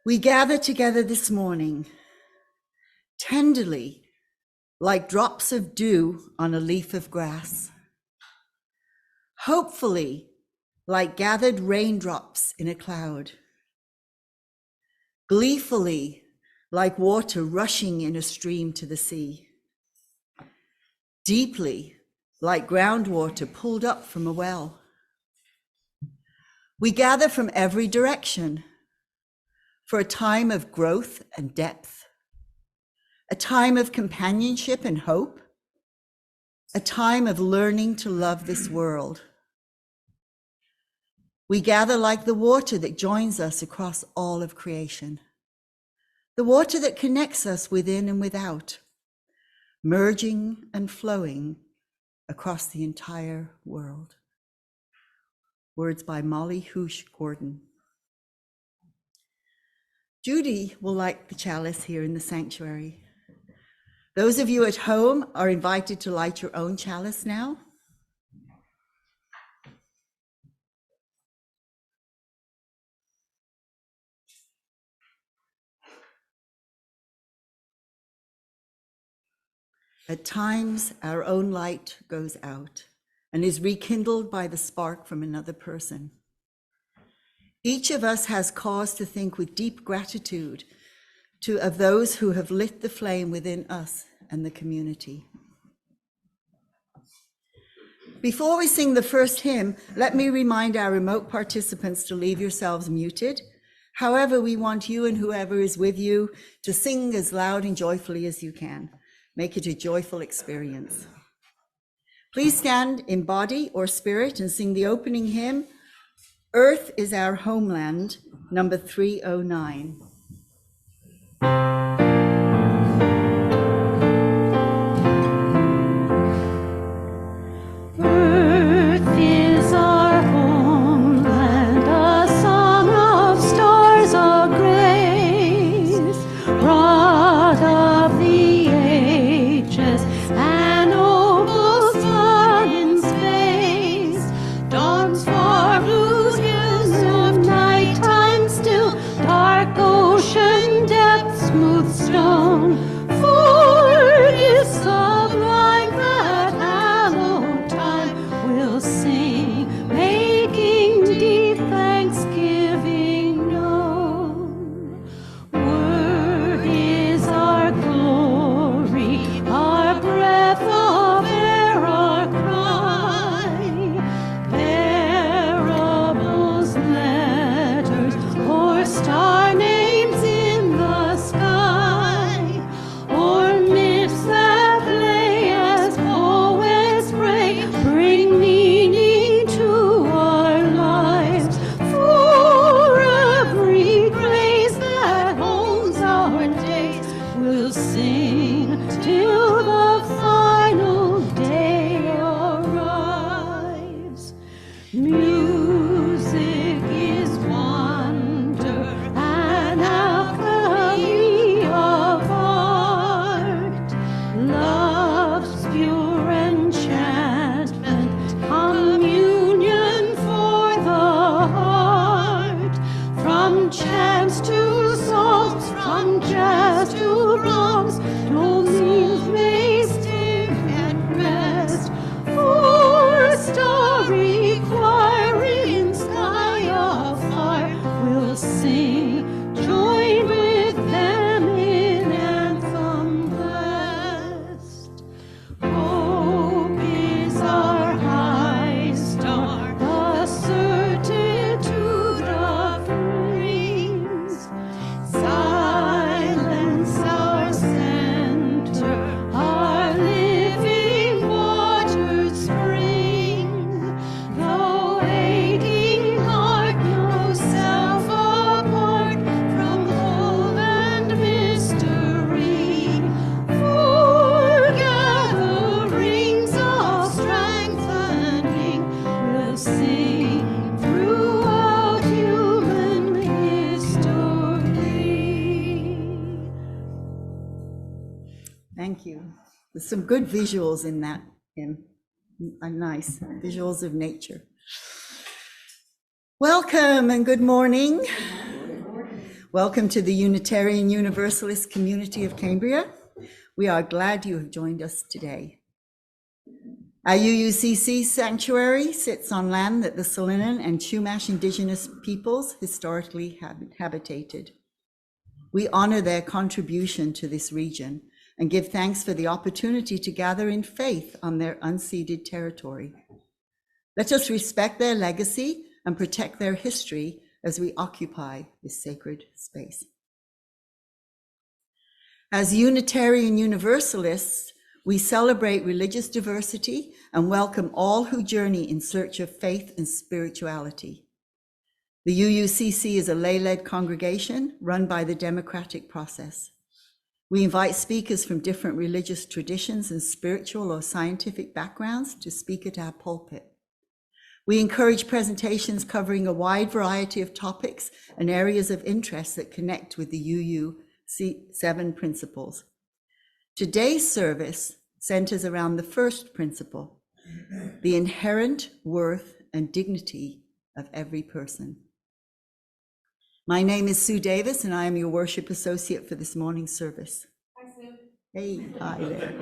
We gather together this morning, tenderly, like drops of dew on a leaf of grass, hopefully, like gathered raindrops in a cloud, gleefully, like water rushing in a stream to the sea, deeply, like groundwater pulled up from a well. We gather from every direction for a time of growth and depth, a time of companionship and hope, a time of learning to love this world. We gather like the water that joins us across all of creation, the water that connects us within and without, merging and flowing across the entire world. Words by Molly Hoosh Gordon. Judy will light the chalice here in the sanctuary. Those of you at home are invited to light your own chalice now. At times, our own light goes out and is rekindled by the spark from another person. Each of us has cause to think with deep gratitude of those who have lit the flame within us and the community. Before we sing the first hymn, let me remind our remote participants to leave yourselves muted. However, we want you and whoever is with you to sing as loud and joyfully as you can. Make it a joyful experience. Please stand in body or spirit and sing the opening hymn, Earth is Our Homeland, number 309. There's some good visuals in that hymn. Nice visuals of nature. Welcome and good morning. Welcome to the Unitarian Universalist community of Cambria. We are glad you have joined us today. Our UUCC sanctuary sits on land that the Salinan and Chumash indigenous peoples historically habitated. We honor their contribution to this region and give thanks for the opportunity to gather in faith on their unceded territory. Let us respect their legacy and protect their history as we occupy this sacred space. As Unitarian Universalists, we celebrate religious diversity and welcome all who journey in search of faith and spirituality. The UUCC is a lay-led congregation run by the democratic process. We invite speakers from different religious traditions and spiritual or scientific backgrounds to speak at our pulpit. We encourage presentations covering a wide variety of topics and areas of interest that connect with the UU7 principles. Today's service centers around the first principle, the inherent worth and dignity of every person. My name is Sue Davis, and I am your worship associate for this morning's service. Hi, Sue. Hey, hi there.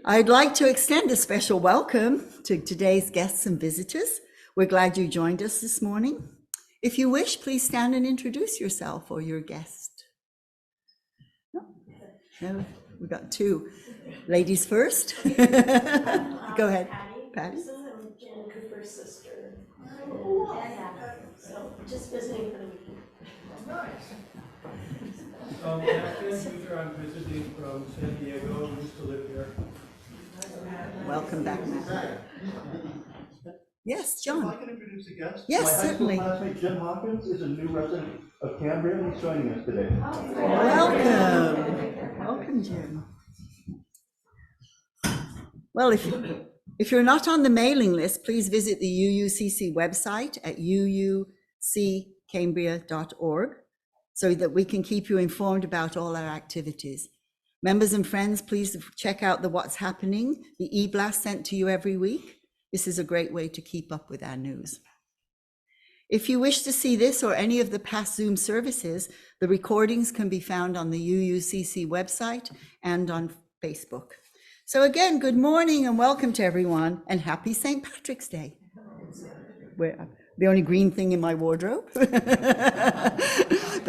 I'd like to extend a special welcome to today's guests and visitors. We're glad you joined us this morning. If you wish, please stand and introduce yourself or your guest. No, we got two. Ladies first. Go ahead. Patty. I'm Jen Cooper's sister. So just visiting for the weekend. Nice. Matt Cooper, I'm visiting from San Diego. I used to live here. Welcome back, Matt. Yes, If I John. can introduce a guest. Yes, certainly. My high school classmate Jim Hawkins is a new resident of Cambria, and he's joining us today. Welcome. Welcome, Jim. Well, if you're not on the mailing list, please visit the UUCC website at uuccambria.org so that we can keep you informed about all our activities. Members and friends, please check out the What's Happening, the e-blast sent to you every week. This is a great way to keep up with our news. If you wish to see this or any of the past Zoom services, the recordings can be found on the UUCC website and on Facebook. So again, good morning and welcome to everyone, and happy St. Patrick's Day. We're the only green thing in my wardrobe, but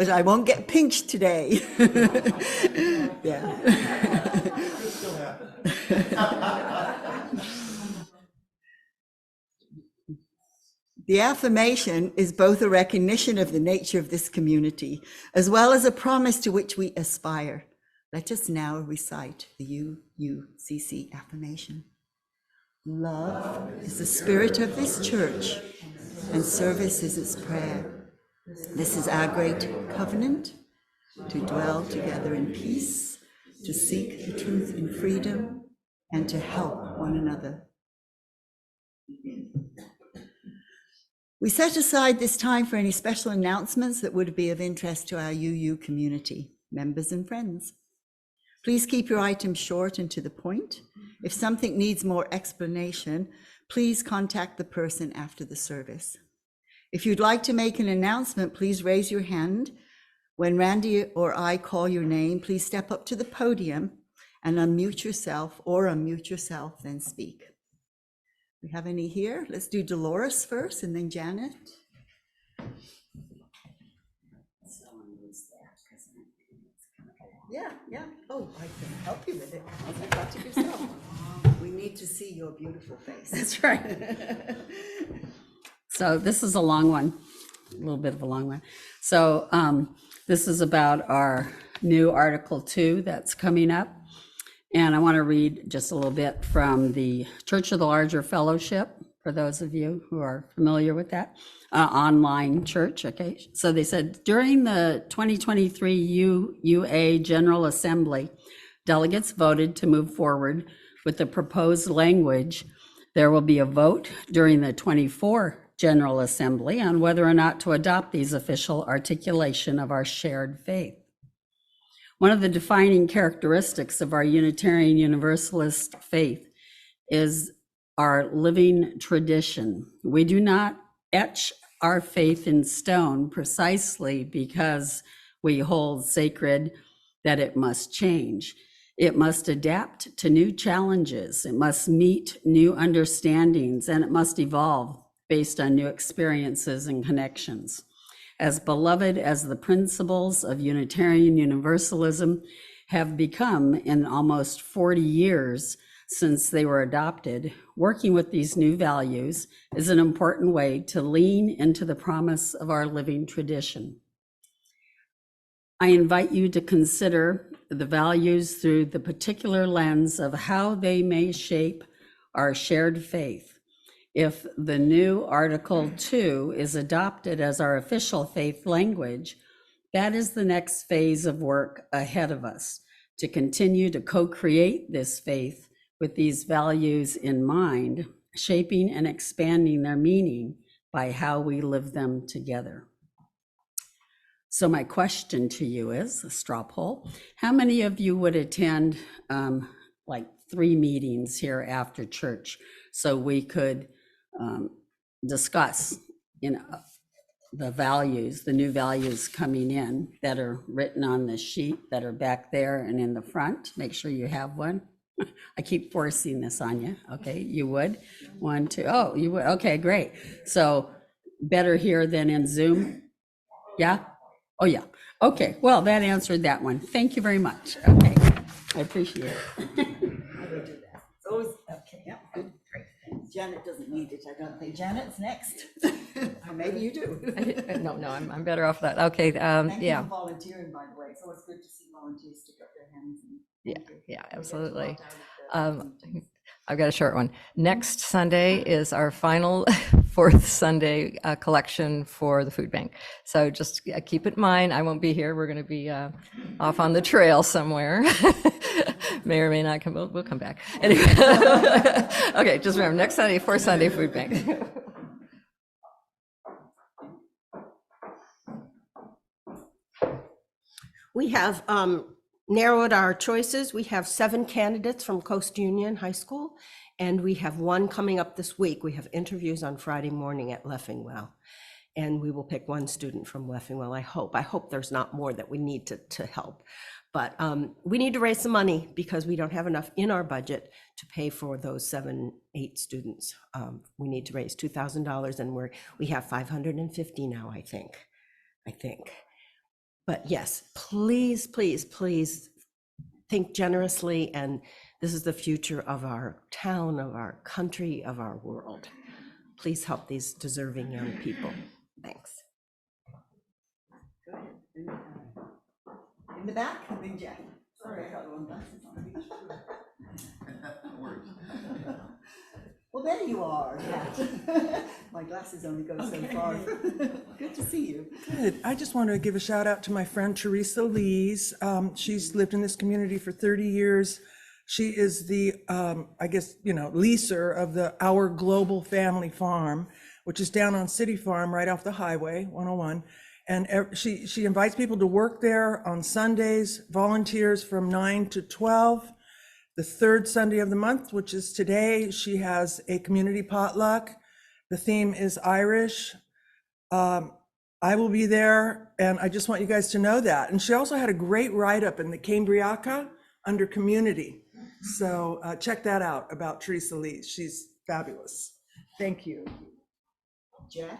I won't get pinched today. Yeah. Could still happen. The affirmation is both a recognition of the nature of this community, as well as a promise to which we aspire. Let us now recite the UUCC affirmation. Love is the spirit of this church, and service is its prayer. This is our great covenant, to dwell together in peace, to seek the truth in freedom, and to help one another. We set aside this time for any special announcements that would be of interest to our UU community, members and friends. Please keep your items short and to the point. If something needs more explanation, please contact the person after the service. If you'd like to make an announcement, please raise your hand. When Randy or I call your name, please step up to the podium and unmute yourself, then speak. We have any here? Let's do Dolores first and then Janet. Yeah. Oh, I can help you with it. I got it yourself. We need to see your beautiful face. That's right. So this is a long one, a little bit of a long one. So this is about our new Article 2 that's coming up. And I want to read just a little bit from the Church of the Larger Fellowship, for those of you who are familiar with that, online church, okay? So they said, during the 2023 UUA General Assembly, delegates voted to move forward with the proposed language. There will be a vote during the 24 General Assembly on whether or not to adopt these official articulation of our shared faith. One of the defining characteristics of our Unitarian Universalist faith is our living tradition. We do not etch our faith in stone precisely because we hold sacred that it must change. It must adapt to new challenges. It must meet new understandings, and it must evolve based on new experiences and connections. As beloved as the principles of Unitarian Universalism have become in almost 40 years since they were adopted, working with these new values is an important way to lean into the promise of our living tradition. I invite you to consider the values through the particular lens of how they may shape our shared faith. If the new Article 2 is adopted as our official faith language, that is the next phase of work ahead of us, to continue to co-create this faith with these values in mind, shaping and expanding their meaning by how we live them together. So my question to you is, a straw poll, how many of you would attend like 3 meetings here after church so we could discuss, the values, the new values coming in that are written on the sheet that are back there and in the front? Make sure you have one. I keep forcing this on you. Okay, you would? 1, 2, oh, you would, okay, great. So better here than in Zoom? Yeah? Oh, yeah. Okay, well, that answered that one. Thank you very much. Okay, I appreciate it. I will do that. It's always, okay, yeah, good, great. Janet doesn't need it, I don't think. Janet's next. Or maybe you do. No, I'm better off that. Okay, Thank you yeah, for volunteering, by the way. It's always good to see volunteers stick up their hands. Yeah, thank you. yeah, We get to absolutely. walk down the- I've got a short one. Next Sunday is our final 4th Sunday collection for the food bank. So just keep it in mind, I won't be here. We're going to be off on the trail somewhere. May or may not come, we'll come back. Anyway, okay, just remember, next Sunday, 4th Sunday food bank. We have narrowed our choices. We have 7 candidates from Coast Union High School, and we have 1 coming up this week. We have interviews on Friday morning at Leffingwell, and we will pick 1 student from Leffingwell, I hope. I hope there's not more that we need to help. But we need to raise some money because we don't have enough in our budget to pay for those 7, 8 students. We need to raise $2,000, and we have 550 now, I think. But yes, please, please, please think generously, and this is the future of our town, of our country, of our world. Please help these deserving young people. Thanks. Go ahead. In the back, and then Jeff. Sorry, I got the wrong glasses on. Well, there you are. Kat. My glasses only go so far. Good to see you. Good. I just want to give a shout out to my friend Teresa Lees. She's lived in this community for 30 years. She is the, I guess, leaser of the Our Global Family Farm, which is down on City Farm right off the highway, 101. And she invites people to work there on Sundays, volunteers from 9 to 12. The 3rd Sunday of the month, which is today, she has a community potluck. The theme is Irish. I will be there, and I just want you guys to know that. And she also had a great write-up in the Cambriaca under community. So check that out about Teresa Lees. She's fabulous. Thank you. Jeff?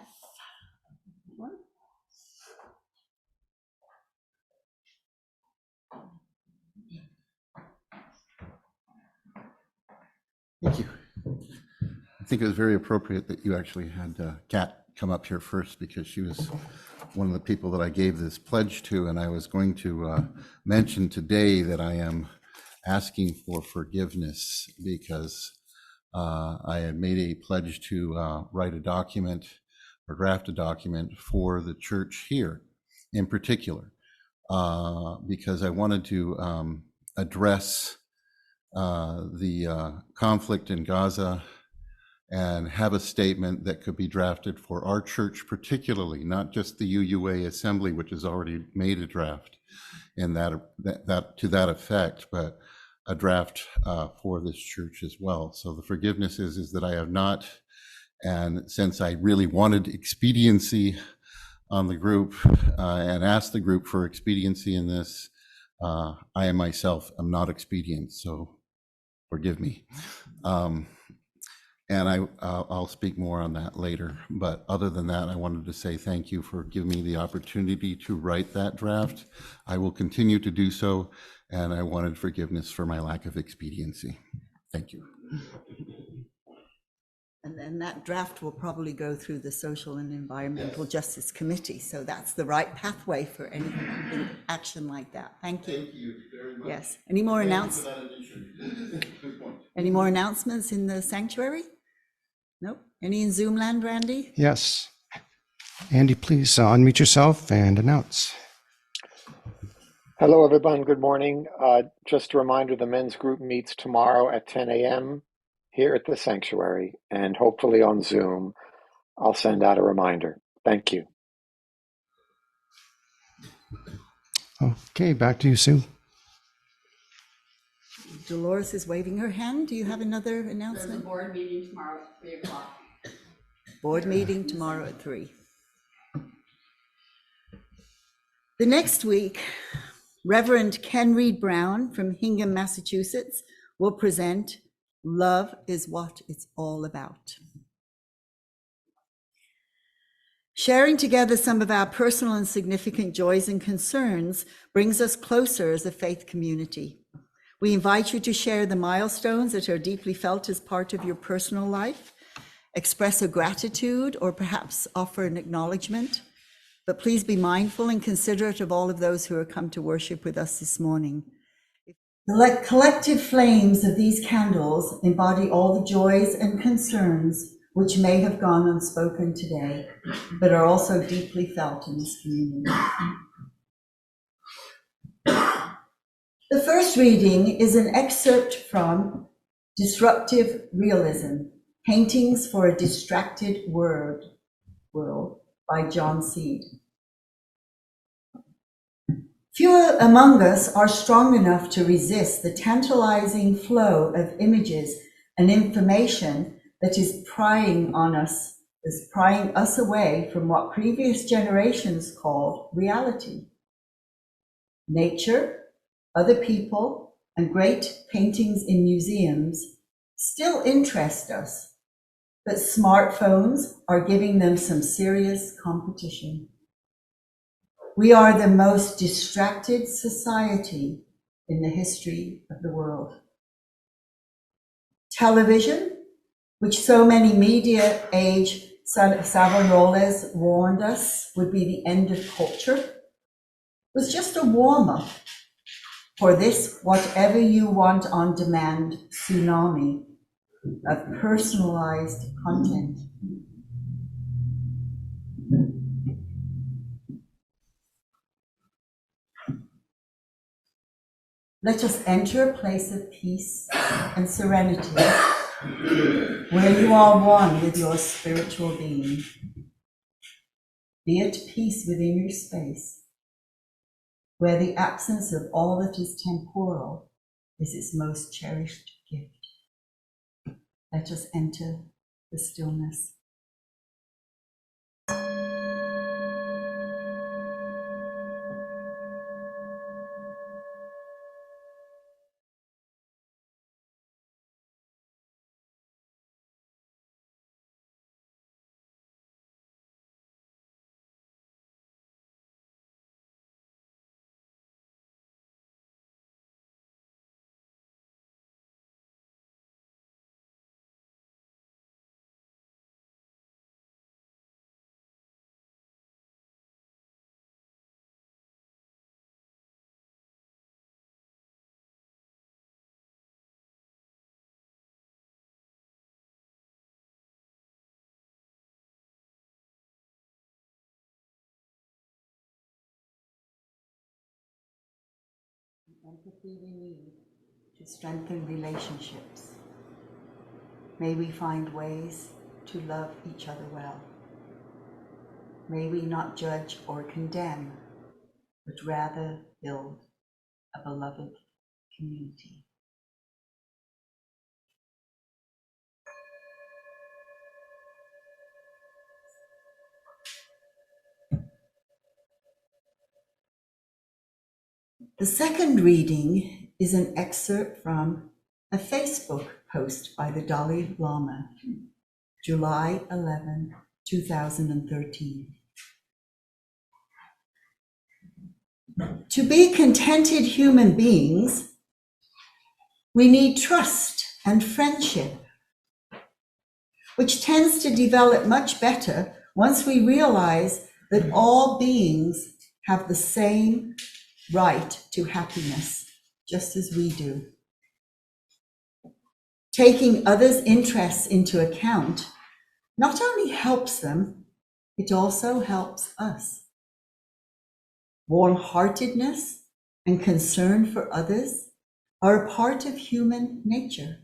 Thank you. I think it was very appropriate that you actually had Kat come up here first, because she was one of the people that I gave this pledge to, and I was going to mention today that I am asking for forgiveness because I had made a pledge to write a document or draft a document for the church here in particular, because I wanted to address the conflict in Gaza and have a statement that could be drafted for our church particularly, not just the UUA Assembly, which has already made a draft in that to that effect, but a draft for this church as well. So the forgiveness is that I have not And since I really wanted expediency on the group and asked the group for expediency in this, I myself am not expedient, so forgive me. And I'll speak more on that later. But other than that, I wanted to say thank you for giving me the opportunity to write that draft. I will continue to do so, and I wanted forgiveness for my lack of expediency. Thank you. And then that draft will probably go through the Social and Environmental Justice Committee. So that's the right pathway for any action like that. Thank you. Thank you very much. Yes. Any more Any more announcements in the sanctuary? Nope. Any in Zoom land, Randy? Yes. Andy, please unmute yourself and announce. Hello, everyone. Good morning. Just a reminder, the men's group meets tomorrow at 10 a.m. here at the sanctuary, and hopefully on Zoom. I'll send out a reminder. Thank you. Okay, back to you, Sue. Dolores is waving her hand. Do you have another There's a announcement? board meeting tomorrow at 3 o'clock. Board meeting tomorrow at 3. The next week, Reverend Ken Reed Brown from Hingham, Massachusetts, will present Love is What It's All About. Sharing together some of our personal and significant joys and concerns brings us closer as a faith community. We invite you to share the milestones that are deeply felt as part of your personal life, express a gratitude, or perhaps offer an acknowledgement. But please be mindful and considerate of all of those who have come to worship with us this morning. The collective flames of these candles embody all the joys and concerns which may have gone unspoken today, but are also deeply felt in this community. The first reading is an excerpt from Disruptive Realism, Paintings for a Distracted World by John Seed. Few among us are strong enough to resist the tantalizing flow of images and information that is prying us away from what previous generations called reality. Nature, other people, and great paintings in museums still interest us, but smartphones are giving them some serious competition. We are the most distracted society in the history of the world. Television, which so many media age Savonarolas warned us would be the end of culture, was just a warm-up for this whatever you want on demand tsunami of personalized content. Let us enter a place of peace and serenity where you are one with your spiritual being. Be at peace within your space, where the absence of all that is temporal is its most cherished gift. Let us enter the stillness. Empathy we need to strengthen relationships. May we find ways to love each other well. May we not judge or condemn, but rather build a beloved community. The second reading is an excerpt from a Facebook post by the Dalai Lama, July 11, 2013. To be contented human beings, we need trust and friendship, which tends to develop much better once we realize that all beings have the same right to happiness, just as we do. Taking others' interests into account not only helps them, it also helps us. Warm-heartedness and concern for others are a part of human nature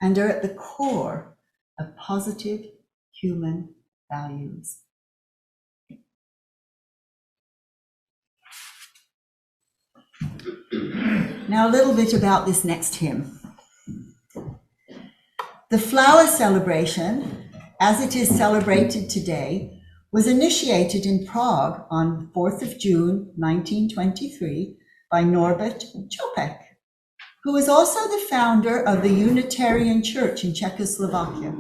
and are at the core of positive human values. Now, a little bit about this next hymn. The flower celebration, as it is celebrated today, was initiated in Prague on 4th of June, 1923, by Norbert Čopek, who was also the founder of the Unitarian Church in Czechoslovakia.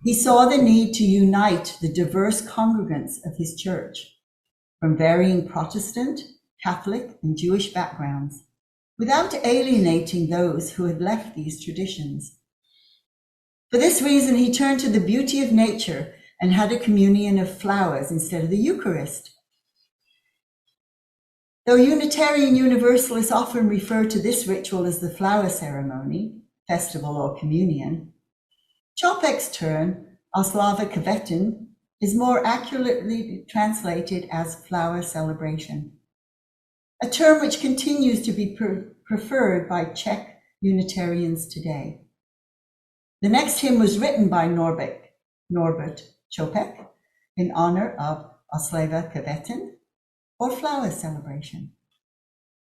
He saw the need to unite the diverse congregants of his church from varying Protestant, Catholic, and Jewish backgrounds, without alienating those who had left these traditions. For this reason, he turned to the beauty of nature and had a communion of flowers instead of the Eucharist. Though Unitarian Universalists often refer to this ritual as the flower ceremony, festival, or communion, Čopek's term, Oslava Kvetin, is more accurately translated as flower celebration, a term which continues to be preferred by Czech Unitarians today. The next hymn was written by Norbert Čopek in honor of Oslava Kvetin, or flower celebration.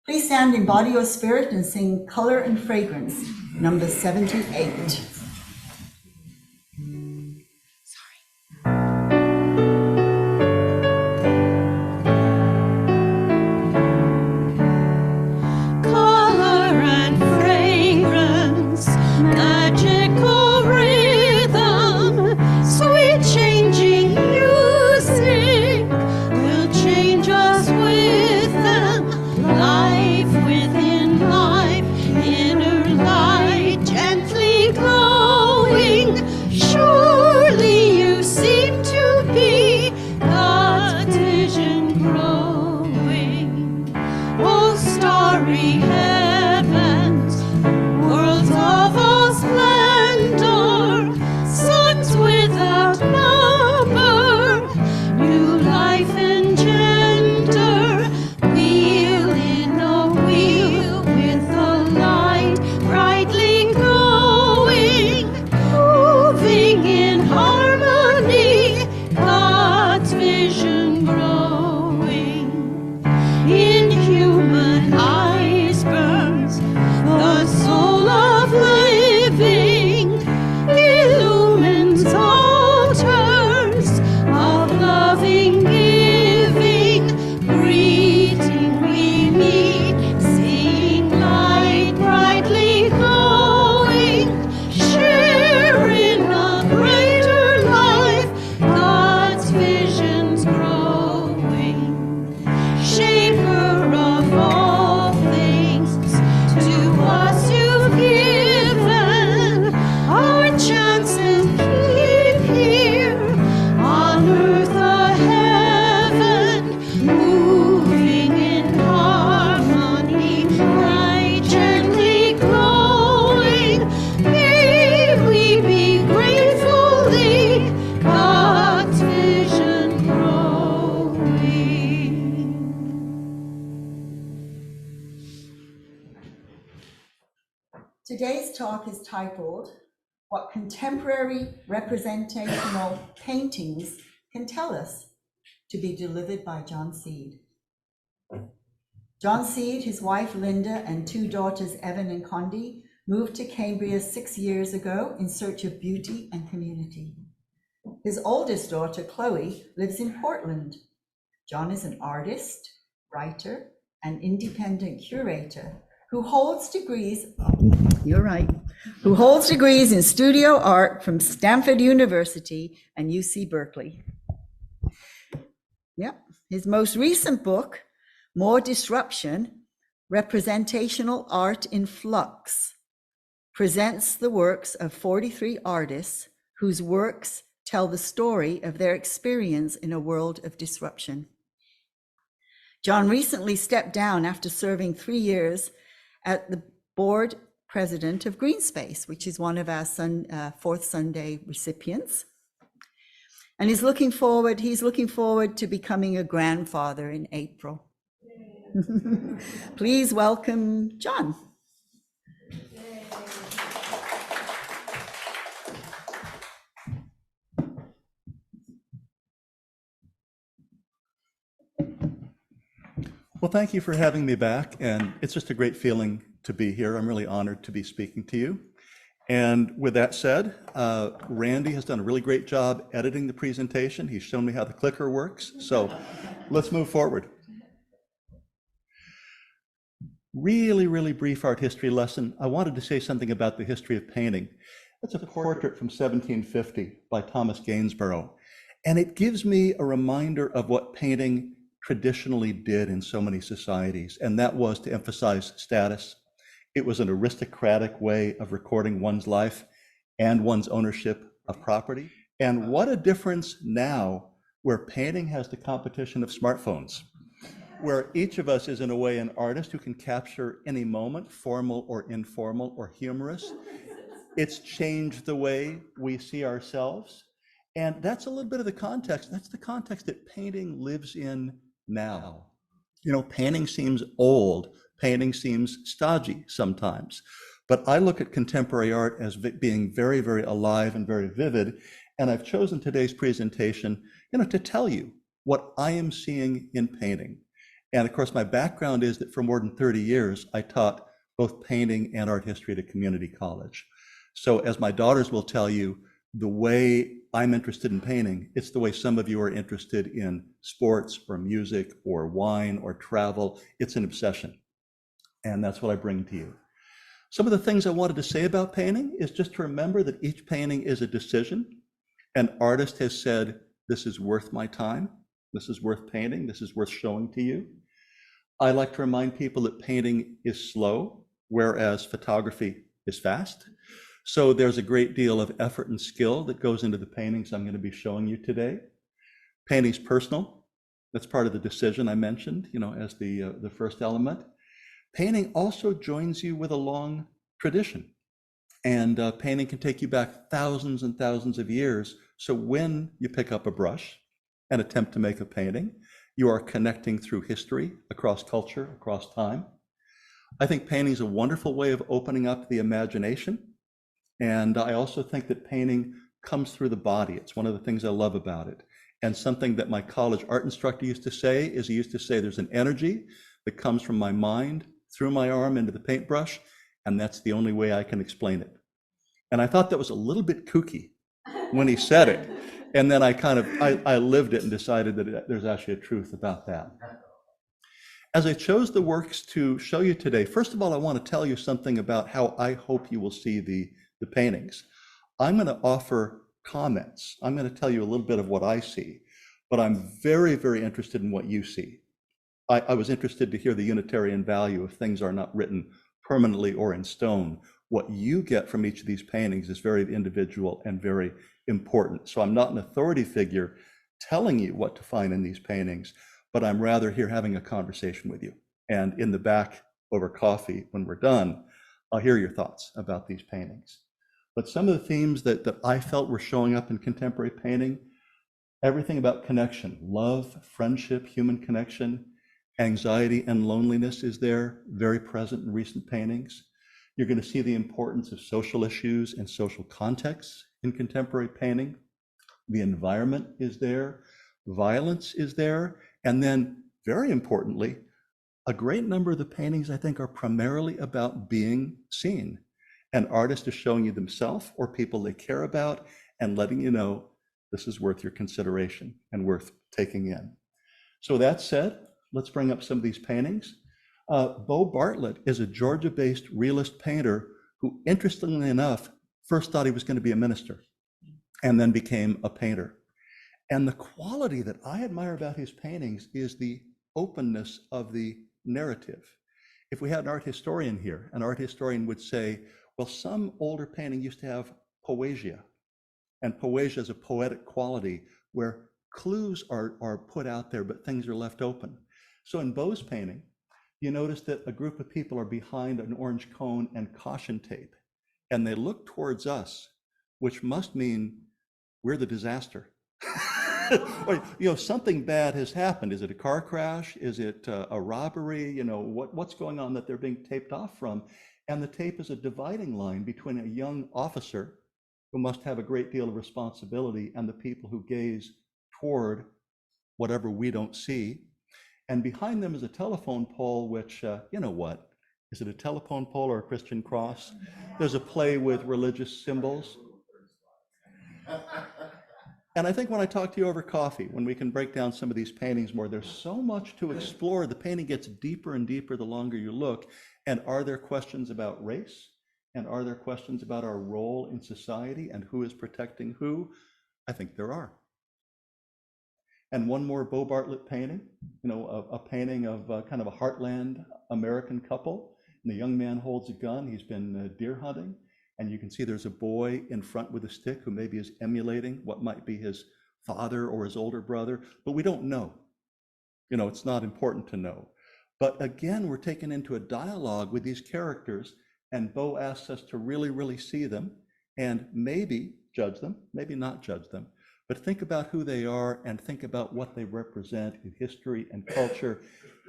Please stand in body or spirit and sing Color and Fragrance, number 78. Today's talk is titled, What Contemporary Representational Paintings Can Tell Us, to be delivered by John Seed. John Seed, his wife Linda, and two daughters Evan and Condi moved to Cambria 6 years ago in search of beauty and community. His oldest daughter, Chloe, lives in Portland. John is an artist, writer, and independent curator who holds degrees, you're right, who holds degrees in studio art from Stanford University and UC Berkeley. Yep, his most recent book, More Disruption, Representational Art in Flux, presents the works of 43 artists whose works tell the story of their experience in a world of disruption. John recently stepped down after serving 3 years at the board president of Greenspace, which is one of our Fourth Sunday recipients. And he's looking forward to becoming a grandfather in April. Please welcome John. Well, thank you for having me back, and it's just a great feeling to be here. I'm really honored to be speaking to you. And with that said, Randy has done a really great job editing the presentation. He's shown me how the clicker works, so let's move forward. Really brief art history lesson. I wanted to say something about the history of painting. That's a portrait from 1750 by Thomas Gainsborough, and it gives me a reminder of what painting traditionally did in so many societies, and that was to emphasize status. It was an aristocratic way of recording one's life and one's ownership of property. And what a difference now, where painting has the competition of smartphones, where each of us is in a way an artist who can capture any moment, formal or informal or humorous. It's changed the way we see ourselves. And that's a little bit of the context. That's the context that painting lives in now. You know, painting seems old. Painting seems stodgy sometimes. But I look at contemporary art as being very alive and very vivid. And I've chosen today's presentation, to tell you what I am seeing in painting. And of course, my background is that for more than 30 years, I taught both painting and art history at a community college. So as my daughters will tell you, the way I'm interested in painting, it's the way some of you are interested in sports or music or wine or travel. It's an obsession. And that's what I bring to you. Some of the things I wanted to say about painting is just to remember that each painting is a decision. An artist has said, this is worth my time. This is worth painting. This is worth showing to you. I like to remind people that painting is slow, whereas photography is fast. So there's a great deal of effort and skill that goes into the paintings I'm going to be showing you today. Painting's personal. That's part of the decision I mentioned, as the first element. Painting also joins you with a long tradition. And painting can take you back thousands and thousands of years. So when you pick up a brush and attempt to make a painting, you are connecting through history, across culture, across time. I think painting is a wonderful way of opening up the imagination. And I also think that painting comes through the body. It's one of the things I love about it. And something that my college art instructor used to say is, he used to say, there's an energy that comes from my mind through my arm into the paintbrush, and that's the only way I can explain it. And I thought that was a little bit kooky when he said it. And then I lived it and decided that there's actually a truth about that. As I chose the works to show you today, first of all, I want to tell you something about how I hope you will see the paintings. I'm going to offer comments. I'm going to tell you a little bit of what I see, but I'm very interested in what you see. I was interested to hear the Unitarian value of things are not written permanently or in stone. What you get from each of these paintings is very individual and very important. So I'm not an authority figure telling you what to find in these paintings, but I'm rather here having a conversation with you. And in the back over coffee, when we're done, I'll hear your thoughts about these paintings. But some of the themes that I felt were showing up in contemporary painting, everything about connection, love, friendship, human connection, anxiety and loneliness is there, very present in recent paintings. You're going to see the importance of social issues and social contexts in contemporary painting. The environment is there, violence is there, and then, very importantly, a great number of the paintings, I think, are primarily about being seen. An artist is showing you themselves or people they care about and letting you know this is worth your consideration and worth taking in. So that said, let's bring up some of these paintings. Bo Bartlett is a Georgia-based realist painter who, interestingly enough, first thought he was going to be a minister and then became a painter. And the quality that I admire about his paintings is the openness of the narrative. If we had an art historian here, an art historian would say, well, some older painting used to have poesia, and poesia is a poetic quality where clues are put out there, but things are left open. So in Bo's painting, you notice that a group of people are behind an orange cone and caution tape, and they look towards us, which must mean we're the disaster. Or, something bad has happened. Is it a car crash? Is it a robbery? What's going on that they're being taped off from? And the tape is a dividing line between a young officer who must have a great deal of responsibility and the people who gaze toward whatever we don't see. And behind them is a telephone pole, which, what? Is it a telephone pole or a Christian cross? There's a play with religious symbols. And I think when I talk to you over coffee, when we can break down some of these paintings more, there's so much to explore. The painting gets deeper and deeper the longer you look. And are there questions about race? And are there questions about our role in society and who is protecting who? I think there are. And one more Bo Bartlett painting, a painting of kind of a heartland American couple. And the young man holds a gun. He's been deer hunting. And you can see there's a boy in front with a stick who maybe is emulating what might be his father or his older brother, but we don't know. It's not important to know. But again, we're taken into a dialogue with these characters, and Bo asks us to really, really see them and maybe judge them, maybe not judge them, but think about who they are and think about what they represent in history and culture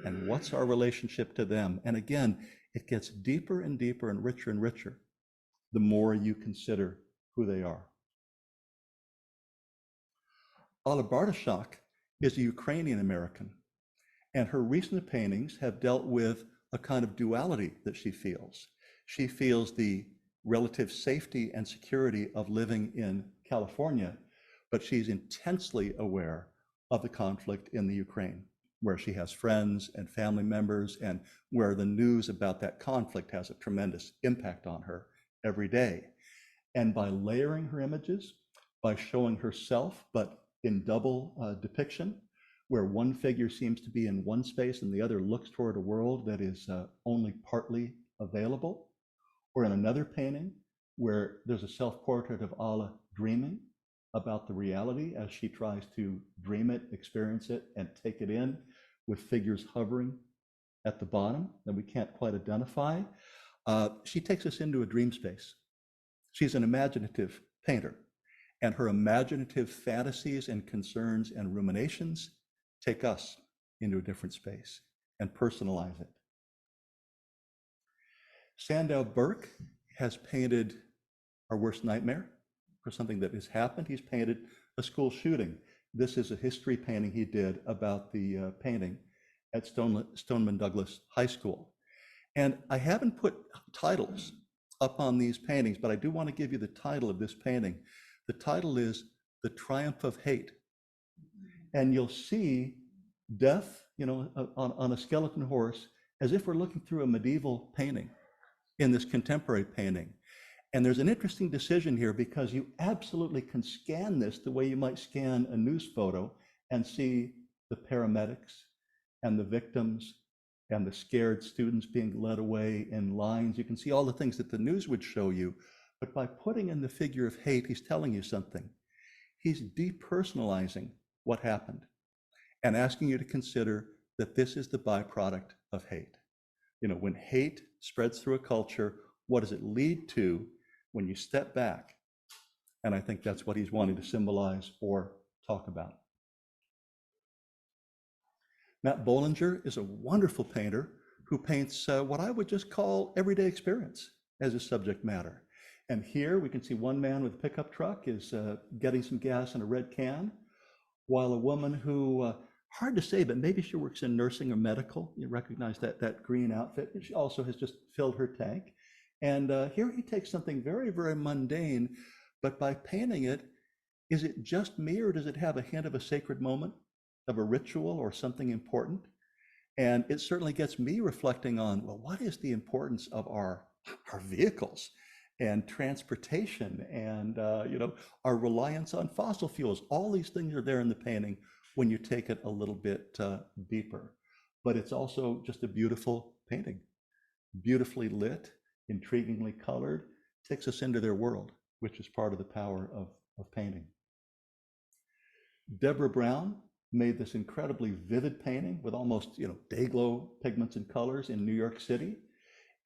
and what's our relationship to them. And again, it gets deeper and deeper and richer the more you consider who they are. Alla Bartoshak is a Ukrainian American, and her recent paintings have dealt with a kind of duality that she feels. She feels the relative safety and security of living in California, but she's intensely aware of the conflict in the Ukraine, where she has friends and family members, and where the news about that conflict has a tremendous impact on her every day. And by layering her images, by showing herself, but in double depiction, where one figure seems to be in one space and the other looks toward a world that is only partly available, or in another painting where there's a self-portrait of Alla dreaming about the reality as she tries to dream it, experience it, and take it in, with figures hovering at the bottom that we can't quite identify. She takes us into a dream space. She's an imaginative painter, and her imaginative fantasies and concerns and ruminations take us into a different space and personalize it. Sandow Birk has painted Our Worst Nightmare for something that has happened. He's painted a school shooting. This is a history painting he did about the painting at Stoneman Douglas High School. And I haven't put titles up on these paintings, but I do want to give you the title of this painting. The title is The Triumph of Hate. And you'll see death, on a skeleton horse, as if we're looking through a medieval painting in this contemporary painting. And there's an interesting decision here, because you absolutely can scan this the way you might scan a news photo and see the paramedics and the victims and the scared students being led away in lines. You can see all the things that the news would show you, but by putting in the figure of hate, he's telling you something. He's depersonalizing what happened and asking you to consider that this is the byproduct of hate. When hate spreads through a culture, what does it lead to when you step back? And I think that's what he's wanting to symbolize or talk about. Matt Bollinger is a wonderful painter who paints what I would just call everyday experience as a subject matter. And here we can see one man with a pickup truck is getting some gas in a red can, while a woman who, hard to say, but maybe she works in nursing or medical. You recognize that green outfit. And she also has just filled her tank. And here he takes something very, very mundane, but by painting it, is it just me, or does it have a hint of a sacred moment, of a ritual or something important? And it certainly gets me reflecting on, well, what is the importance of our vehicles and transportation and, our reliance on fossil fuels? All these things are there in the painting when you take it a little bit deeper. But it's also just a beautiful painting, beautifully lit, intriguingly colored, takes us into their world, which is part of the power of painting. Deborah Brown made this incredibly vivid painting with almost, day-glow pigments and colors in New York City.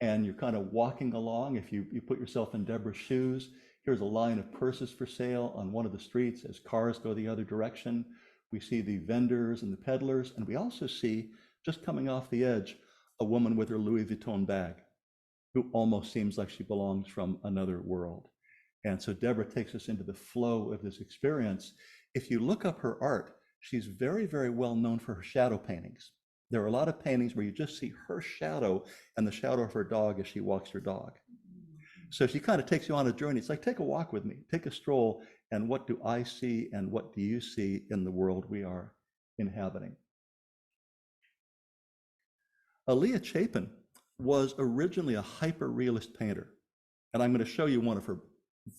And you're kind of walking along. If you put yourself in Deborah's shoes, here's a line of purses for sale on one of the streets as cars go the other direction. We see the vendors and the peddlers, and we also see, just coming off the edge, a woman with her Louis Vuitton bag, who almost seems like she belongs from another world. And so Deborah takes us into the flow of this experience. If you look up her art, she's very, very well known for her shadow paintings. There are a lot of paintings where you just see her shadow and the shadow of her dog as she walks her dog. So she kind of takes you on a journey. It's like, take a walk with me, take a stroll, and what do I see and what do you see in the world we are inhabiting? Aaliyah Chapin was originally a hyper-realist painter, and I'm going to show you one of her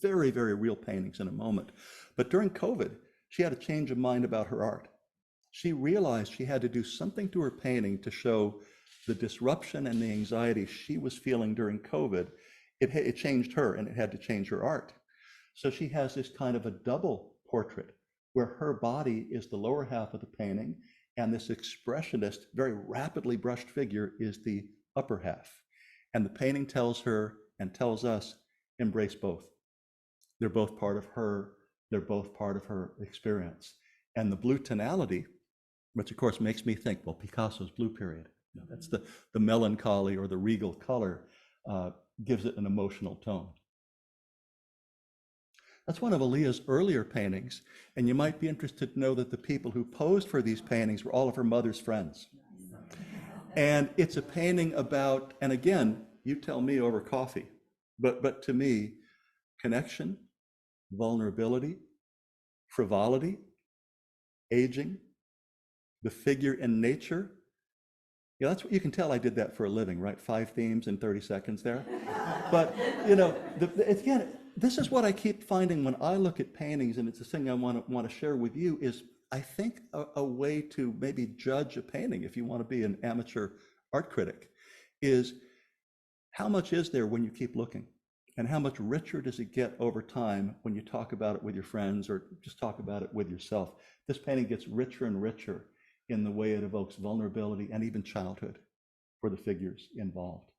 very, very real paintings in a moment. But during COVID, she had a change of mind about her art. She realized she had to do something to her painting to show the disruption and the anxiety she was feeling during COVID. It changed her, and it had to change her art. So she has this kind of a double portrait where her body is the lower half of the painting, and this expressionist, very rapidly brushed figure is the upper half. And the painting tells her and tells us, embrace both. They're both part of her. They're both part of her experience. And the blue tonality, which of course makes me think, well, Picasso's blue period. That's the melancholy or the regal color, gives it an emotional tone. That's one of Aaliyah's earlier paintings, and you might be interested to know that the people who posed for these paintings were all of her mother's friends. And it's a painting about, and again, you tell me over coffee, but to me, connection, vulnerability, frivolity, aging, the figure in nature. That's what you can tell I did that for a living, right? 5 themes in 30 seconds there. But, again, this is what I keep finding when I look at paintings, and it's a thing I want to share with you, is I think a way to maybe judge a painting, if you want to be an amateur art critic, is how much is there when you keep looking? And how much richer does it get over time when you talk about it with your friends or just talk about it with yourself? This painting gets richer and richer in the way it evokes vulnerability and even childhood for the figures involved.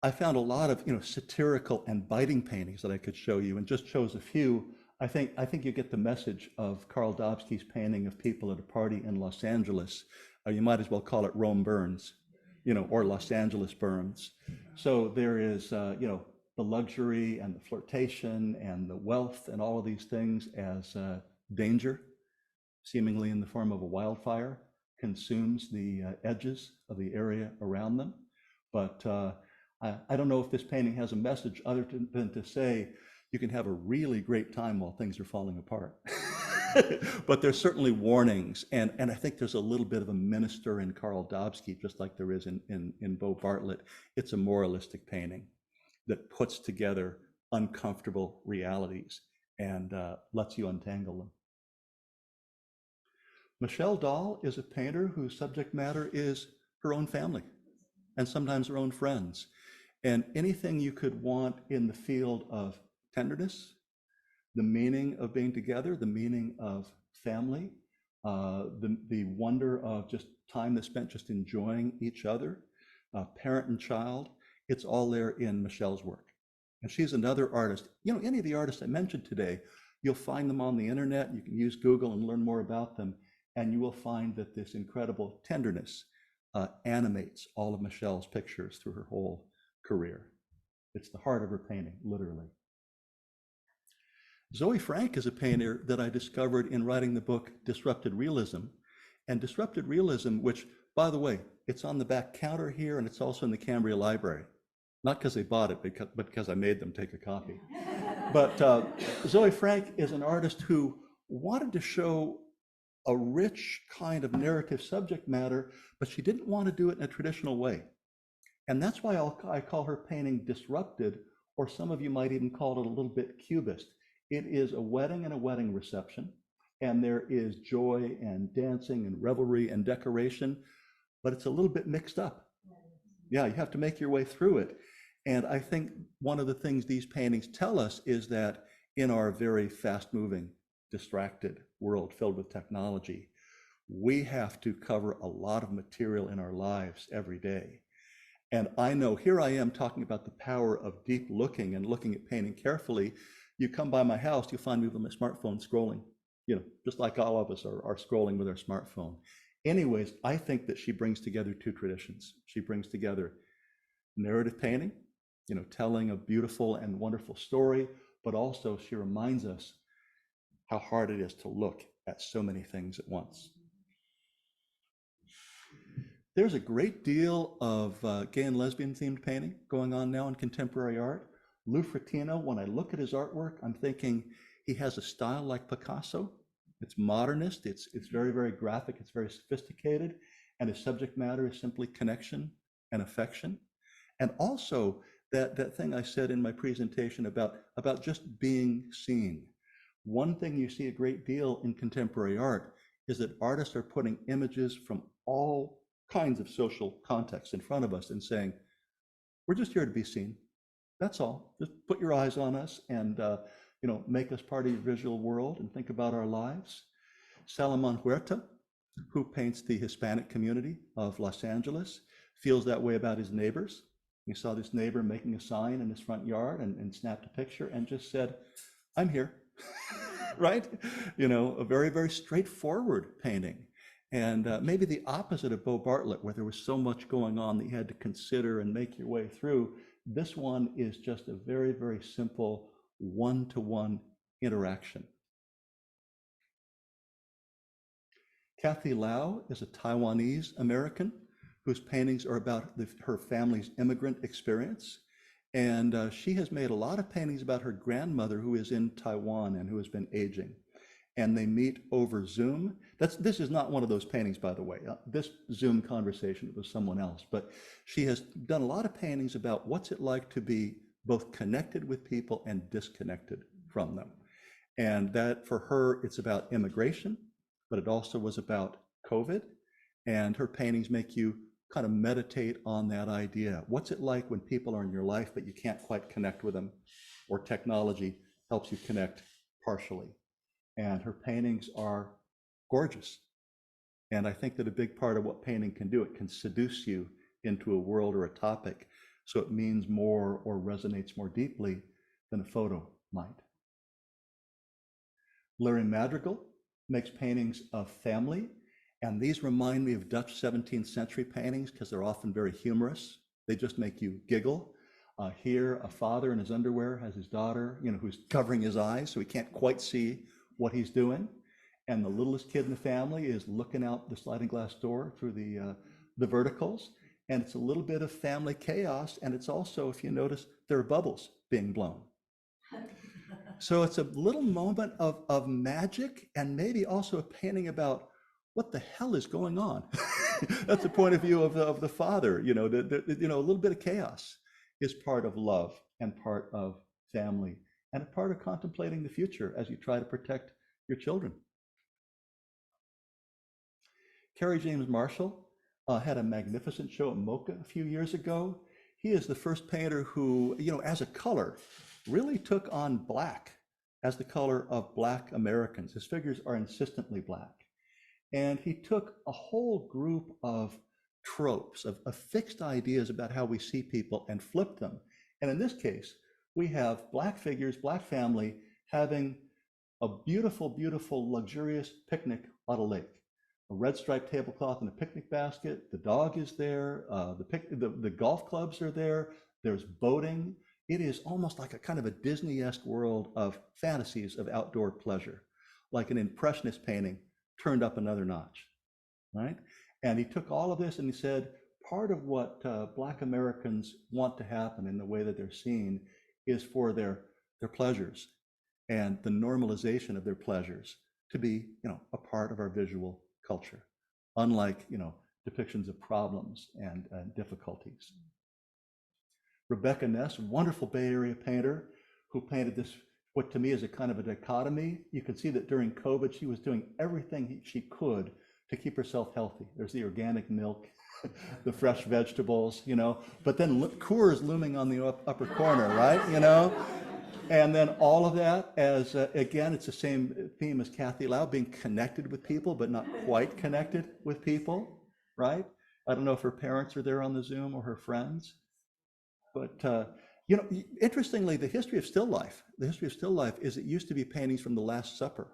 I found a lot of satirical and biting paintings that I could show you, and just chose a few. I think you get the message of Karl Dobsky's painting of people at a party in Los Angeles. You might as well call it Rome Burns, or Los Angeles Burns. So there is, the luxury and the flirtation and the wealth and all of these things as danger, seemingly in the form of a wildfire, consumes the edges of the area around them. But I don't know if this painting has a message other than to say you can have a really great time while things are falling apart. But there's certainly warnings, and I think there's a little bit of a minister in Karl Dobsky, just like there is in Bo Bartlett. It's a moralistic painting that puts together uncomfortable realities and lets you untangle them. Michelle Dahl is a painter whose subject matter is her own family and sometimes her own friends. And anything you could want in the field of tenderness, the meaning of being together, the meaning of family, the wonder of just time that's spent just enjoying each other, parent and child, it's all there in Michelle's work. And she's another artist. Any of the artists I mentioned today, you'll find them on the internet. You can use Google and learn more about them. And you will find that this incredible tenderness animates all of Michelle's pictures through her whole career. It's the heart of her painting, literally. Zoe Frank is a painter that I discovered in writing the book Disrupted Realism. And Disrupted Realism, which, by the way, it's on the back counter here, and it's also in the Cambria Library. Not because they bought it, but because I made them take a copy. But Zoe Frank is an artist who wanted to show a rich kind of narrative subject matter, but she didn't want to do it in a traditional way. And that's why I call her painting disrupted, or some of you might even call it a little bit cubist. It is a wedding and a wedding reception, and there is joy and dancing and revelry and decoration, but it's a little bit mixed up. Yeah, you have to make your way through it. And I think one of the things these paintings tell us is that in our very fast-moving, distracted world filled with technology, we have to cover a lot of material in our lives every day. And I know here I am talking about the power of deep looking and looking at painting carefully. You come by my house, you'll find me with my smartphone scrolling, just like all of us are scrolling with our smartphone. Anyways, I think that she brings together two traditions. She brings together narrative painting, telling a beautiful and wonderful story, but also she reminds us how hard it is to look at so many things at once. There's a great deal of gay and lesbian themed painting going on now in contemporary art. Lou Fratino, when I look at his artwork, I'm thinking he has a style like Picasso. It's modernist, it's very, very graphic, it's very sophisticated, and his subject matter is simply connection and affection. And also that thing I said in my presentation about just being seen. One thing you see a great deal in contemporary art is that artists are putting images from all kinds of social contexts in front of us and saying, we're just here to be seen. That's all. Just put your eyes on us and make us part of your visual world and think about our lives. Salomon Huerta, who paints the Hispanic community of Los Angeles, feels that way about his neighbors. He saw this neighbor making a sign in his front yard and snapped a picture and just said, I'm here, right? A very, very straightforward painting. And maybe the opposite of Bo Bartlett, where there was so much going on that you had to consider and make your way through. This one is just a very, very simple one-to-one interaction. Kathy Lau is a Taiwanese American whose paintings are about her family's immigrant experience. And she has made a lot of paintings about her grandmother who is in Taiwan and who has been aging. And they meet over Zoom. This is not one of those paintings, by the way. This Zoom conversation was someone else. But she has done a lot of paintings about what's it like to be both connected with people and disconnected from them. And that for her, it's about immigration, but it also was about COVID. And her paintings make you kind of meditate on that idea. What's it like when people are in your life, but you can't quite connect with them, or technology helps you connect partially? And her paintings are gorgeous. And I think that a big part of what painting can do, it can seduce you into a world or a topic, so it means more or resonates more deeply than a photo might. Larry Madrigal makes paintings of family, and these remind me of Dutch 17th century paintings because they're often very humorous. They just make you giggle. Here, a father in his underwear has his daughter, who's covering his eyes, so he can't quite see what he's doing. And the littlest kid in the family is looking out the sliding glass door through the verticals. And it's a little bit of family chaos. And it's also, if you notice, there are bubbles being blown. So it's a little moment of magic, and maybe also a painting about what the hell is going on. That's the point of view of the father. A little bit of chaos is part of love and part of family and a part of contemplating the future as you try to protect your children. Kerry James Marshall had a magnificent show at MoCA a few years ago. He is the first painter who, as a color, really took on black as the color of Black Americans. His figures are insistently black. And he took a whole group of tropes, of fixed ideas about how we see people and flipped them. And in this case, we have black figures, black family, having a beautiful, beautiful, luxurious picnic on a lake. A red striped tablecloth and a picnic basket. The dog is there. The golf clubs are there. There's boating. It is almost like a kind of a Disney-esque world of fantasies of outdoor pleasure, like an impressionist painting turned up another notch, right? And he took all of this and he said, part of what Black Americans want to happen in the way that they're seen is for their pleasures and the normalization of their pleasures to be, a part of our visual culture, unlike, depictions of problems and difficulties. Rebecca Ness, wonderful Bay Area painter who painted this, what to me is a kind of a dichotomy. You can see that during COVID, she was doing everything she could to keep herself healthy. There's the organic milk, the fresh vegetables, but then Coors looming on the upper corner, right? And then all of that as, again, it's the same theme as Kathy Lau, being connected with people, but not quite connected with people, right? I don't know if her parents are there on the Zoom or her friends, but, interestingly, the history of still life is it used to be paintings from the Last Supper.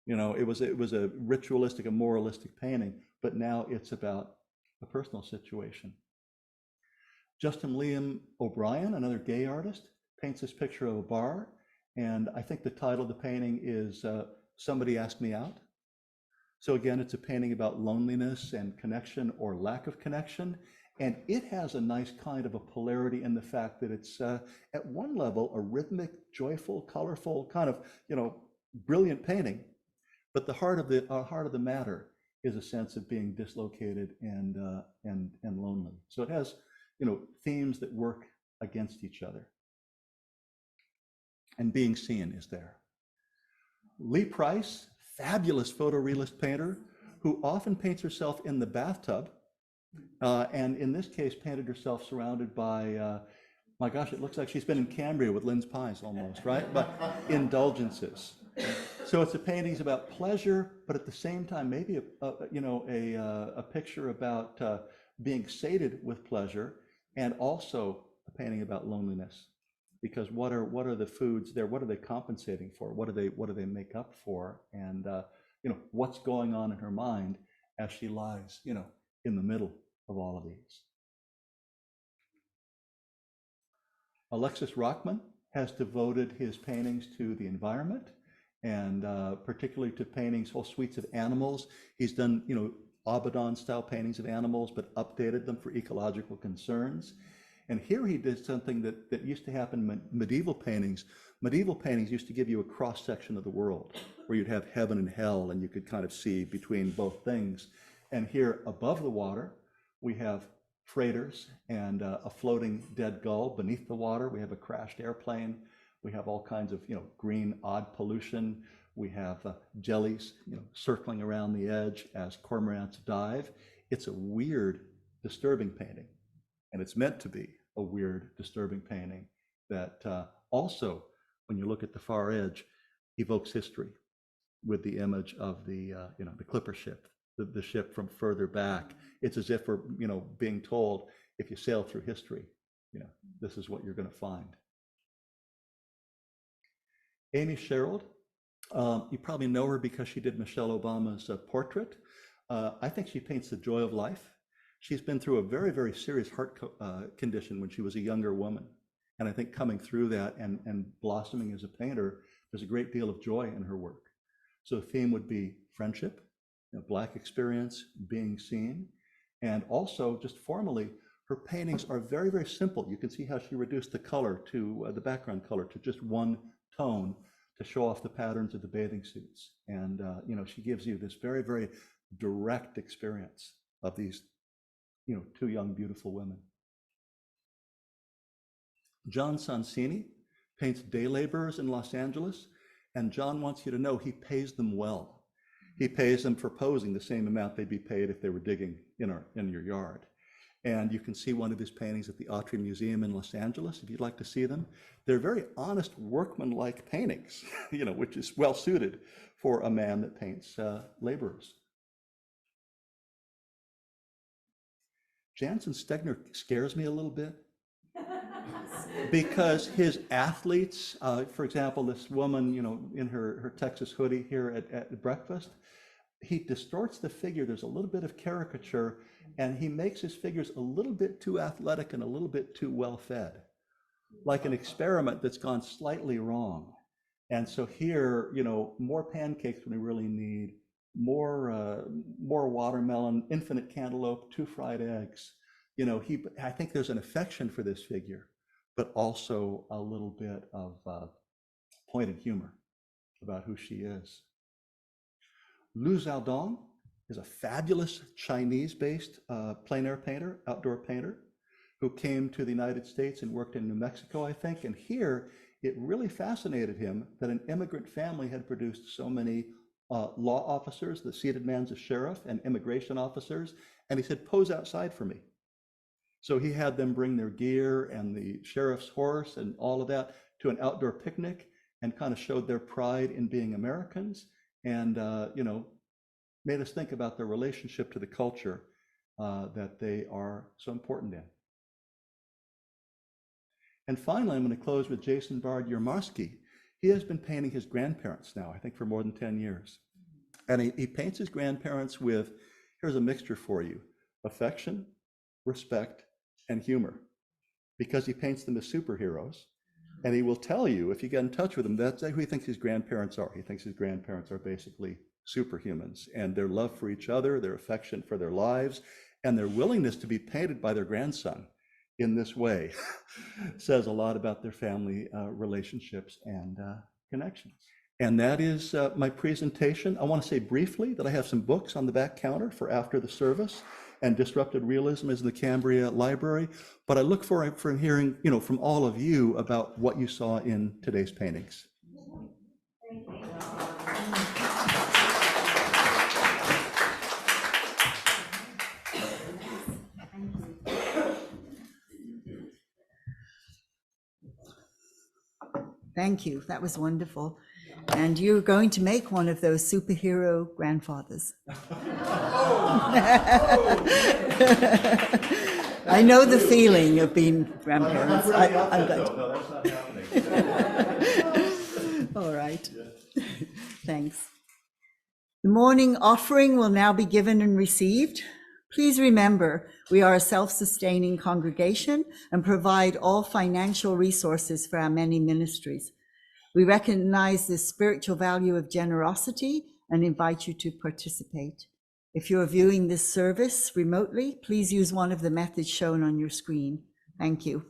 It was a ritualistic, a moralistic painting, but now it's about a personal situation. Justin Liam O'Brien, another gay artist, paints this picture of a bar, and I think the title of the painting is Somebody Asked Me Out. So again, it's a painting about loneliness and connection or lack of connection, and it has a nice kind of a polarity in the fact that it's at one level a rhythmic, joyful, colorful, kind of brilliant painting, but the heart of the matter is a sense of being dislocated and lonely. So it has themes that work against each other. And being seen is there. Lee Price, fabulous photorealist painter who often paints herself in the bathtub, and in this case painted herself surrounded by, my gosh, it looks like she's been in Cambria with Lynn's Pies almost, right? But indulgences. So it's a painting's about pleasure, but at the same time, maybe a picture about being sated with pleasure, and also a painting about loneliness. Because what are the foods there? What are they compensating for? What do they make up for? And what's going on in her mind as she lies, in the middle of all of these. Alexis Rockman has devoted his paintings to the environment, and particularly to paintings, whole suites of animals. He's done, Abaddon style paintings of animals, but updated them for ecological concerns. And here he did something that used to happen in medieval paintings. Medieval paintings used to give you a cross section of the world where you'd have heaven and hell, and you could kind of see between both things. And here above the water, we have freighters and a floating dead gull. Beneath the water, we have a crashed airplane. We have all kinds of, green odd pollution. We have jellies, circling around the edge as cormorants dive. It's a weird, disturbing painting. And it's meant to be a weird, disturbing painting that also, when you look at the far edge, evokes history with the image of the clipper ship, the ship from further back. It's as if we're, being told, if you sail through history, this is what you're going to find. Amy Sherald, you probably know her because she did Michelle Obama's portrait. I think she paints the joy of life. She's been through a very, very serious heart condition when she was a younger woman. And I think coming through that and blossoming as a painter, there's a great deal of joy in her work. So the theme would be friendship, Black experience, being seen. And also, just formally, her paintings are very, very simple. You can see how she reduced the color to the background color to just one tone to show off the patterns of the bathing suits. And, she gives you this very, very direct experience of these two young, beautiful women. John Sonsini paints day laborers in Los Angeles, and John wants you to know he pays them well. He pays them for posing the same amount they'd be paid if they were digging in your yard. And you can see one of his paintings at the Autry Museum in Los Angeles, if you'd like to see them. They're very honest, workman-like paintings, which is well suited for a man that paints laborers. Jansen Stegner scares me a little bit because his athletes, for example, this woman, in her Texas hoodie here at breakfast, he distorts the figure. There's a little bit of caricature, and he makes his figures a little bit too athletic and a little bit too well-fed, like an experiment that's gone slightly wrong. And so here, more pancakes when we really need, more watermelon, infinite cantaloupe, 2 fried eggs. I think there's an affection for this figure, but also a little bit of pointed humor about who she is. Lu Xiaodong is a fabulous Chinese-based plein air painter, outdoor painter, who came to the United States and worked in New Mexico, I think. And here, it really fascinated him that an immigrant family had produced so many law officers, the seated man's a sheriff, and immigration officers. And he said, pose outside for me. So he had them bring their gear and the sheriff's horse and all of that to an outdoor picnic and kind of showed their pride in being Americans and, made us think about their relationship to the culture that they are so important in. And finally, I'm going to close with Jason Bard Yermarsky. He has been painting his grandparents now, I think, for more than 10 years. And he paints his grandparents with, here's a mixture for you, affection, respect, and humor, because he paints them as superheroes. And he will tell you, if you get in touch with him, that's who he thinks his grandparents are. He thinks his grandparents are basically superhumans, and their love for each other, their affection for their lives, and their willingness to be painted by their grandson in this way says a lot about their family relationships and connections. And that is my presentation. I want to say briefly that I have some books on the back counter for after the service, and Disrupted Realism is in the Cambria Library. But I look forward from hearing, from all of you about what you saw in today's paintings. Thank you. That was wonderful. And you're going to make one of those superhero grandfathers. I know the feeling of being grandparents. I'm going to. No, that's not happening. All right. Thanks. The morning offering will now be given and received. Please remember, we are a self-sustaining congregation and provide all financial resources for our many ministries. We recognize the spiritual value of generosity and invite you to participate. If you're viewing this service remotely, please use one of the methods shown on your screen. Thank you.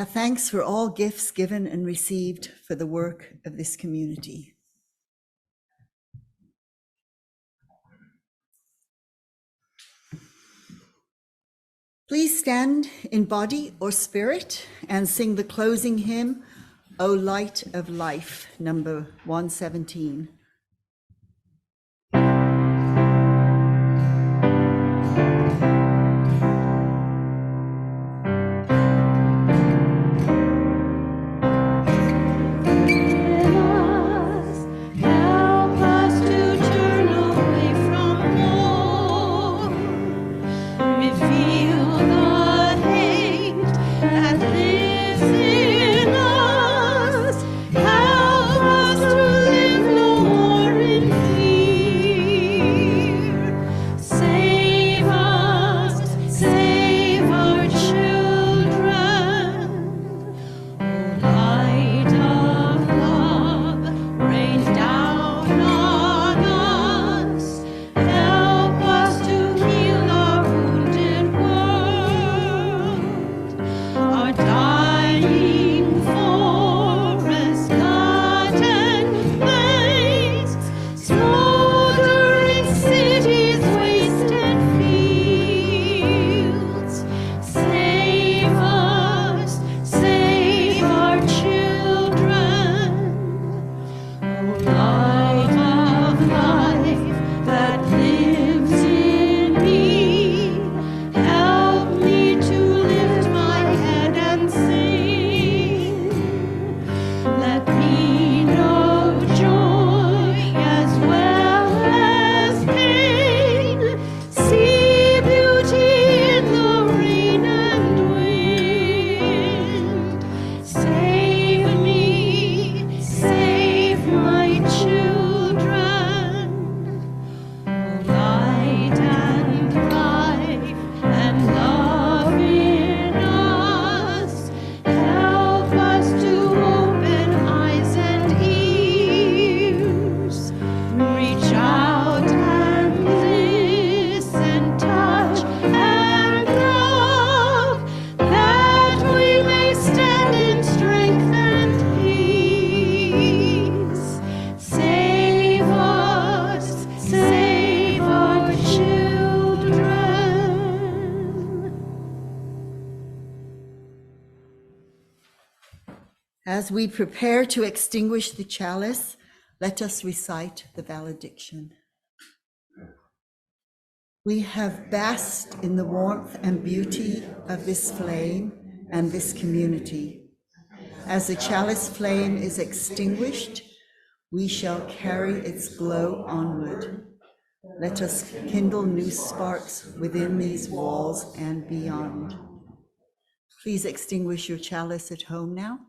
Thanks for all gifts given and received for the work of this community. Please stand in body or spirit and sing the closing hymn, O Light of Life, number 117. As we prepare to extinguish the chalice, let us recite the valediction. We have basked in the warmth and beauty of this flame and this community. As the chalice flame is extinguished, we shall carry its glow onward. Let us kindle new sparks within these walls and beyond. Please extinguish your chalice at home now.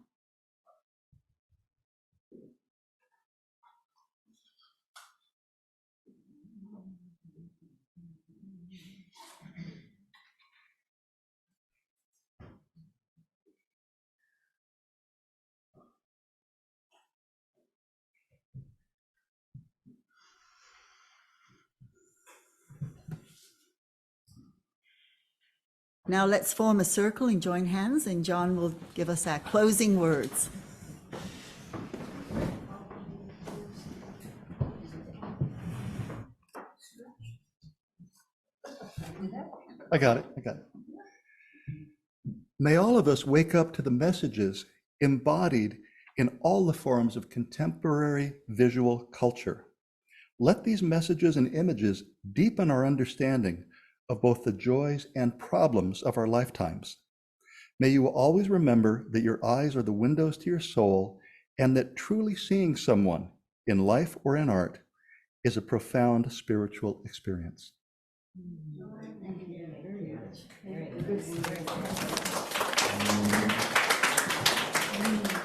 Now let's form a circle and join hands, and John will give us our closing words. I got it. May all of us wake up to the messages embodied in all the forms of contemporary visual culture. Let these messages and images deepen our understanding of both the joys and problems of our lifetimes. May you always remember that your eyes are the windows to your soul, and that truly seeing someone in life or in art is a profound spiritual experience. Thank you very much. Very good.